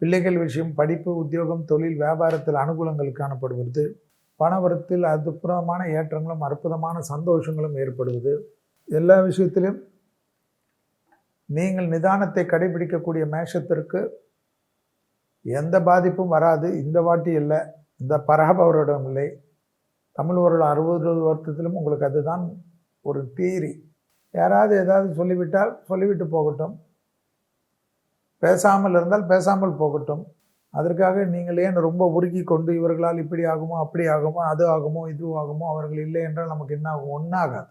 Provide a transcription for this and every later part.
பிள்ளைகள் விஷயம், படிப்பு, உத்தியோகம், தொழில், வியாபாரத்தில் அனுகூலங்கள் காணப்படுவது, பணவரத்தில் அற்புதமான ஏற்றங்களும் அற்புதமான சந்தோஷங்களும் ஏற்படுவது. எல்லா விஷயத்திலும் நீங்கள் நிதானத்தை கடைபிடிக்கக்கூடிய மேஷத்திற்கு எந்த பாதிப்பும் வராது. இந்த வாட்டி இல்லை, இந்த பராபவரிடம் இல்லை. தமிழ் ஒரு 60 வருடத்திலும் உங்களுக்கு அதுதான் ஒரு தியரி. யாராவது ஏதாவது சொல்லிவிட்டால் சொல்லிவிட்டு போகட்டும், பேசாமல் இருந்தால் பேசாமல் போகட்டும். அதற்காக நீங்கள் ஏன் ரொம்ப உருகி கொண்டு இவர்களால் இப்படி ஆகுமோ, அப்படி ஆகுமோ, அது ஆகுமோ, இது ஆகுமோ, அவர்கள் இல்லை என்றால் நமக்கு என்ன ஆகும்? ஒன்றாகாது.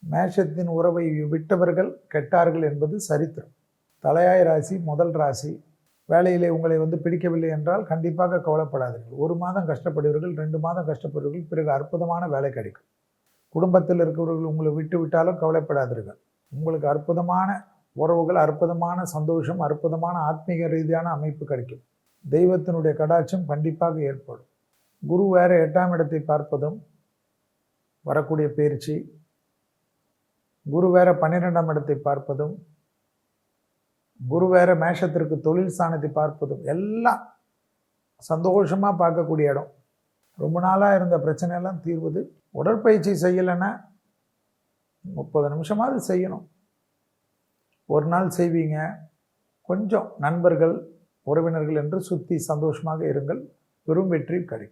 மேஷத்தின் உறவை விட்டவர்கள் கெட்டார்கள் என்பது சரித்திரம். தலையாய ராசி, முதல் ராசி. வேலையிலே உங்களை பிடிக்கவில்லை என்றால் கண்டிப்பாக கவலைப்படாதீர்கள். 1 மாதம் கஷ்டப்படுவீர்கள், 2 மாதம் கஷ்டப்படுவீர்கள், பிறகு அற்புதமான வேலை கிடைக்கும். குடும்பத்தில் இருக்கிறவர்கள் உங்களை விட்டு விட்டாலும் கவலைப்படாதீர்கள். உங்களுக்கு அற்புதமான உறவுகள், அற்புதமான சந்தோஷம், அற்புதமான ஆத்மீக ரீதியான அமைப்பு கிடைக்கும். தெய்வத்தினுடைய கடாட்சம் கண்டிப்பாக ஏற்படும். குரு வேற 8ஆம் இடத்தை பார்ப்பதும் வரக்கூடிய பயிற்சி, குரு வேற 12ஆம் இடத்தை பார்ப்பதும், குரு வேற மேஷத்திற்கு தொழில் ஸ்தானத்தை பார்ப்பதும் எல்லாம் சந்தோஷமாக பார்க்கக்கூடிய இடம். ரொம்ப நாளாக இருந்த பிரச்சனையெல்லாம் தீர்வது. உடற்பயிற்சி செய்யலைன்னா 30 நிமிஷமாவது செய்யணும். ஒரு நாள் செய்வீங்க. கொஞ்சம் நண்பர்கள், உறவினர்கள் என்று சுற்றி சந்தோஷமாக இருங்கள். பெரும் வெற்றி கிடைக்கும்.